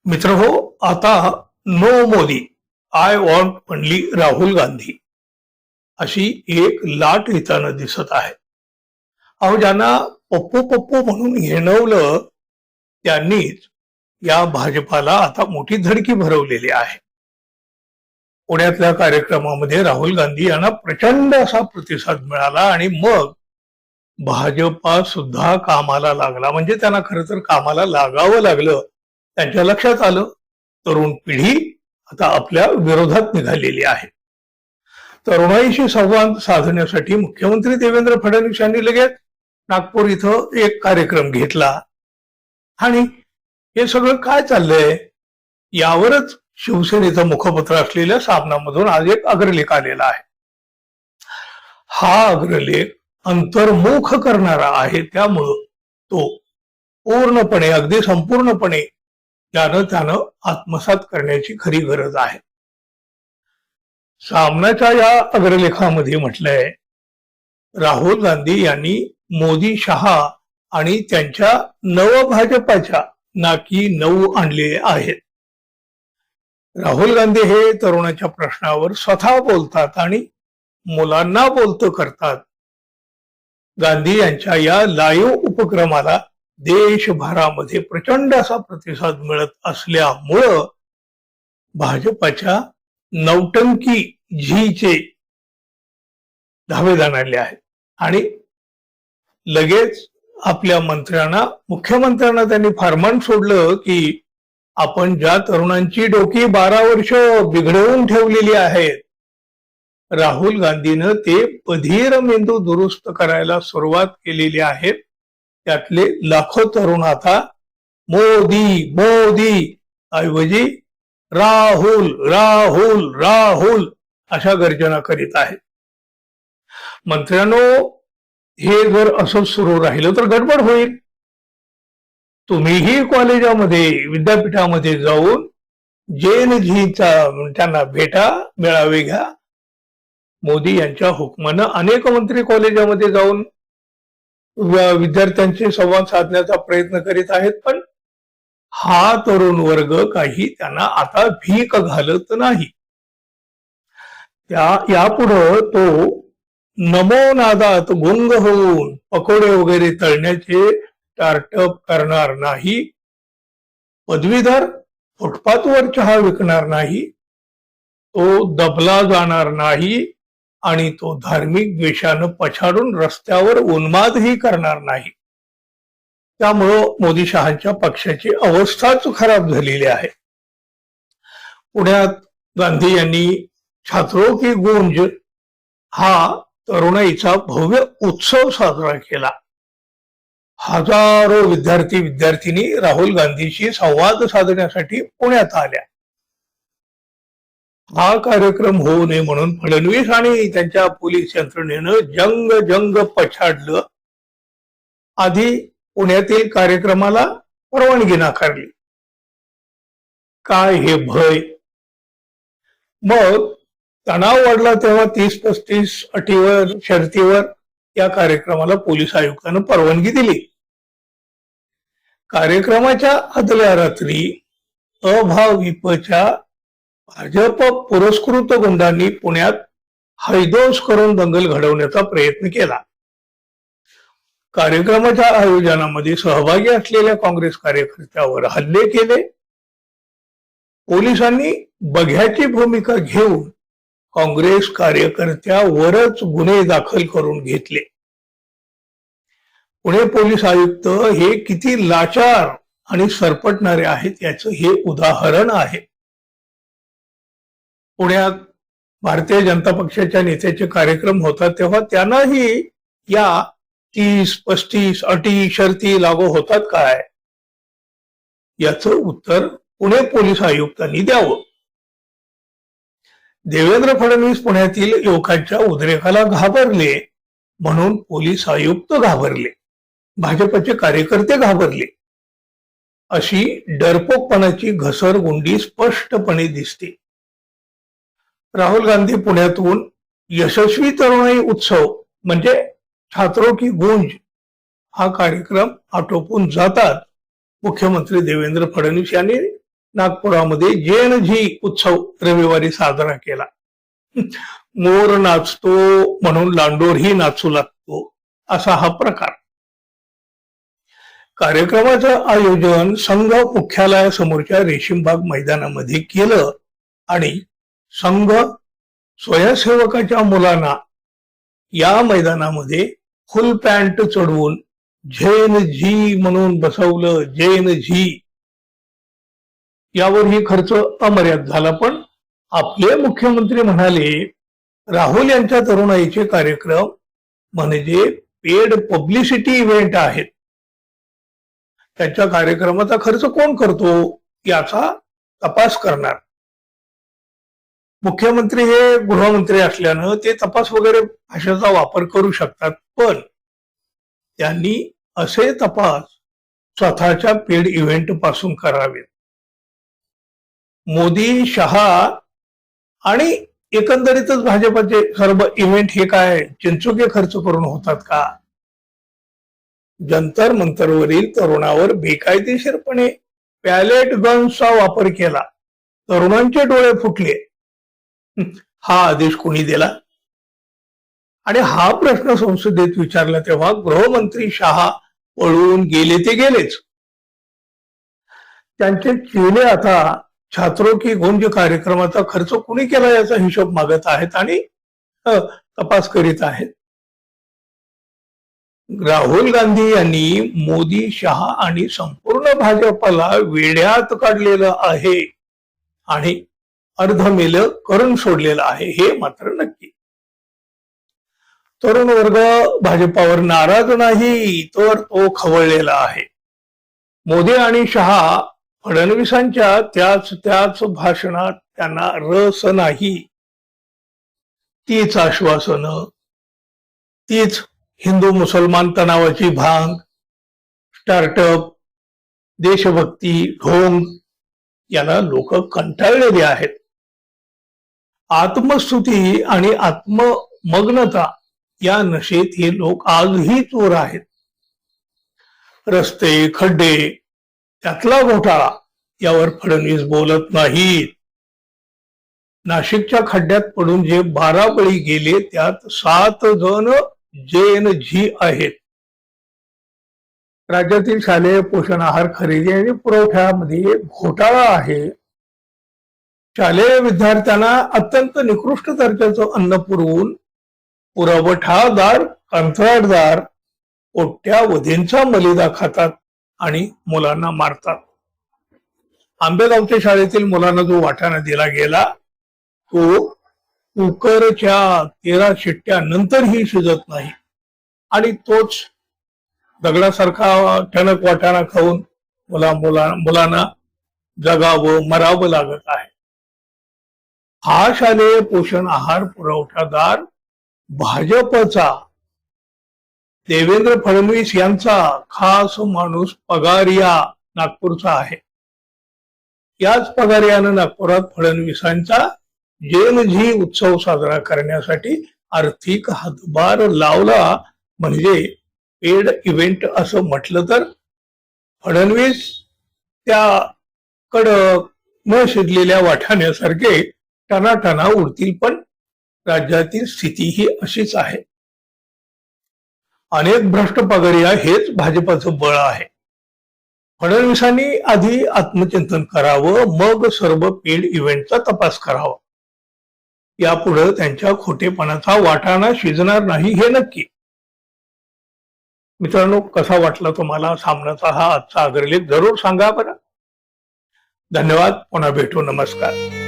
मित्र हो, आता no Modi, I want only Rahul Gandhi अशी एक लाट येताना दिसत आहे. अहो, ज्यांना पप्पू पप्पू म्हणून हिणवलं त्यांनीच या भाजपाला आता मोठी धडकी भरवलेली आहे. पुण्यातल्या कार्यक्रमामध्ये राहुल गांधी यांना प्रचंड असा प्रतिसाद मिळाला आणि मग भाजपा सुद्धा कामाला लागला. म्हणजे त्यांना खरं तर कामाला लागावं लागलं. त्यांच्या लक्षात आलं तरुण पिढी आता आपल्या विरोधात निघालेली आहे. तरुणाईशी संवाद साधण्यासाठी मुख्यमंत्री देवेंद्र फडणवीस यांनी लगेच नागपूर इथं एक कार्यक्रम घेतला. आणि हे सगळं काय चाललंय यावरच शिवसेनेचं मुखपत्र असलेल्या सामनामधून आज एक अग्रलेख आलेला आहे. हा अग्रलेख अंतर्मुख करणारा आहे, त्यामुळं तो पूर्णपणे अगदी संपूर्णपणे त्यानं आत्मसात करण्याची खरी गरज आहे. सामनाच्या या अग्रलेखामध्ये म्हटलंय, राहुल गांधी यांनी मोदी शहा आणि त्यांच्या नव भाजपाच्या नाकी नऊ आणले आहेत. राहुल गांधी हे तरुणाच्या प्रश्नावर स्वतः बोलतात आणि मुलांना बोलतं करतात. गांधी यांच्या या लाईव्ह उपक्रमाला देशभरामध्ये प्रचंड असा प्रतिसाद मिळत असल्यामुळं भाजपाच्या नौटंकी झीचे धावे जाणले आहेत. आणि लगेच आपल्या मुख्यमंत्र्यांना त्यांनी फरमान सोडलं की आपण ज्या तरुणांची डोकी 12 वर्ष बिघडवून ठेवलेली आहेत, राहुल गांधीनं ते बधीर मेंदू दुरुस्त करायला सुरुवात केलेली आहे. त्यातले लाखो तरुण आता मोदी मोदी ऐवजी राहुल राहुल राहुल अशा गर्जना करीत आहेत. मंत्र्यांनो, हे जर असं सुरू राहिलं तर गडबड होईल. तुम्हीही कॉलेजामध्ये विद्यापीठामध्ये जाऊन जैन झीचा त्यांना भेटा, मेळावे घ्या. मोदी यांच्या हुकमानं अनेक मंत्री कॉलेजामध्ये जाऊन विद्यार्थ्यांचे संवाद साधण्याचा प्रयत्न करीत आहेत, पण हा तरुण वर्ग काही त्यांना आता भीक घालत नाही. यापुढं तो नमो नादात गुंग होऊन पकोडे वगैरे तळण्याचे स्टार्टअप करणार नाही. पदवीधर फुटपाथवर चहा विकणार नाही. तो दबला जाणार नाही आणि तो धार्मिक द्वेषानं पछाडून रस्त्यावर उन्मादही करणार नाही. त्यामुळं मोदी शहांच्या पक्षाची अवस्थाच खराब झालेली आहे. पुण्यात गांधी यांनी छात्रों की गूंज हा तरुणाईचा भव्य उत्सव साजरा केला. हजारो विद्यार्थी विद्यार्थिनी राहुल गांधीशी संवाद साधण्यासाठी पुण्यात आल्या. हा कार्यक्रम होऊ नये म्हणून फडणवीस आणि त्यांच्या पोलीस यंत्रणेनं जंग पछाडलं. आधी पुण्यातील कार्यक्रमाला परवानगी नाकारली. काय हे भय. मग तणाव वाढला तेव्हा 30-35 अटीवर शर्तीवर या कार्यक्रमाला पोलीस आयुक्तानं परवानगी दिली. कार्यक्रमाच्या आदल्या रात्री अभाविपच्या भाजप पुरस्कृत गुंडांनी पुण्यात हैदोस करून दंगल घडवण्याचा प्रयत्न केला. कार्यक्रमाच्या आयोजनामध्ये सहभागी असलेल्या काँग्रेस कार्यकर्त्यावर हल्ले केले. पोलिसांनी बघ्याची भूमिका घेऊन काँग्रेस कार्यकर्त्यावरच गुन्हे दाखल करून घेतले. पुणे पोलीस आयुक्त हे किती लाचार आणि सरपटणारे आहेत याचं हे उदाहरण आहे. पुण्यात भारतीय जनता पक्षाच्या नेत्याचे कार्यक्रम होतात तेव्हा त्यांनाही या 30-35 अटी शर्ती लागू होतात काय, याचं उत्तर पुणे पोलीस आयुक्तांनी द्यावं. देवेंद्र फडणवीस पुण्यातील युवकांच्या उद्रेकाला घाबरले म्हणून पोलीस आयुक्त घाबरले, भाजपचे कार्यकर्ते घाबरले, अशी डरपोकपणाची घसरगुंडी स्पष्टपणे दिसते. राहुल गांधी पुण्यातून यशस्वी तरुणाई उत्सव म्हणजे छात्रों की गूंज हा कार्यक्रम आटोपून जातात. मुख्यमंत्री देवेंद्र फडणवीस यांनी नागपुरामध्ये JNG उत्सव रविवारी साजरा केला. मोर नाचतो म्हणून लांडोरही नाचू लागतो, असा हा प्रकार. कार्यक्रमाचं आयोजन संघ मुख्यालयासमोरच्या रेशीमबाग मैदानामध्ये केलं आणि संघ स्वयंसेवकाच्या मुलांना या मैदानामध्ये फुल पॅन्ट चढवून JNG म्हणून बसवलं. JNG यावरही खर्च अमर्याद झाला. पण आपले मुख्यमंत्री म्हणाले, राहुल यांच्या तरुणाईचे कार्यक्रम म्हणजे पेड पब्लिसिटी इव्हेंट आहेत. त्यांच्या कार्यक्रमाचा खर्च कोण करतो याचा तपास करणार. मुख्यमंत्री हे गृहमंत्री असल्यानं ते तपास वगैरे भाषेचा वापर करू शकतात, पण त्यांनी असे तपास स्वतःच्या पेड इव्हेंट पासून करावेत. मोदी, शहा आणि एकंदरीतच भाजपाचे सर्व इव्हेंट हे काय चिंचुके खर्च करून होतात का? जंतर मंतरवरील तरुणावर बेकायदेशीरपणे पॅलेट गन्सचा वापर केला, तरुणांचे डोळे फुटले. हा आदेश कोणी दिला? आणि हा प्रश्न संसदेत विचारला तेव्हा गृहमंत्री शहा पळून गेले ते गेलेच. त्यांचे चेले आता छात्रों की गुंज कार्यक्रमाचा खर्च कुणी केला याचा हिशोब मागत आहेत आणि तपास करीत आहेत. राहुल गांधी यांनी मोदी, शहा आणि संपूर्ण भाजपला वेड्यात काढलेलं आहे आणि अर्धमेल करून सोडलेलं आहे, हे मात्र नक्की. तरुण वर्ग भाजपावर नाराज नाही, तर तो खवळलेला आहे. मोदी आणि शहा फडणवीसांच्या त्याच भाषणात त्यांना रस नाही. तीच आश्वासनं, तीच हिंदू मुसलमान तणावाची भांग, स्टार्टअप, देशभक्ती, ढोंग याला लोक कंटाळलेले आहेत. आत्मस्तुती आणि आत्ममग्नता या नशेत हे लोक आजही चोर आहेत. रस्ते, खड्डे, त्यातला घोटाळा यावर फडणवीस बोलत नाहीत. नाशिकच्या खड्ड्यात पडून जे 12 बळी गेले त्यात 7 जण JNG आहेत. राज्यातील शालेय पोषण आहार खरेदी आणि पुरवठ्यामध्ये घोटाळा आहे. शालेय विद्यार्थ्यांना अत्यंत निकृष्ट दर्जाचं अन्न पुरवून पुरवठादार, कंत्राटदार कोट्यावधींचा मलिदा खातात आणि मुलांना मारतात. आंबेगावच्या शाळेतील मुलांना जो वाटाणा दिला गेला तो कुकरच्या 13 शिट्ट्या नंतरही शिजत नाही आणि तोच दगडासारखा टणक वाटाणा खाऊन मुलांना जगावं, मरावं लागत आहे. हा शालेय पोषण आहार पुरवठादार भाजपचा, देवेंद्र फडणवीस यांचा खास माणूस पगारिया नागपूरचा आहे. याच पगारियानं नागपुरात फडणवीसांचा JNG उत्सव साजरा करण्यासाठी आर्थिक हातभार लावला. म्हणजे पेड इव्हेंट असं म्हटलं तर फडणवीस त्या कडक न शिजलेल्या वाटाण्यासारखे टनाटना उडतील. पण राज्यातील स्थिती ही अशीच आहे. अनेक भ्रष्ट पगारिया हेच भाजपाचं बळ आहे. फडणवीसांनी आधी आत्मचिंतन करावं, मग सर्व पेड इव्हेंटचा तपास करावा. यापुढे त्यांच्या खोटेपणाचा वाटाणा शिजणार नाही हे नक्की. मित्रांनो, कसा वाटला तुम्हाला सामनाचा हा आजचा अग्रलेख जरूर सांगा बरं. धन्यवाद. पुन्हा भेटू. नमस्कार.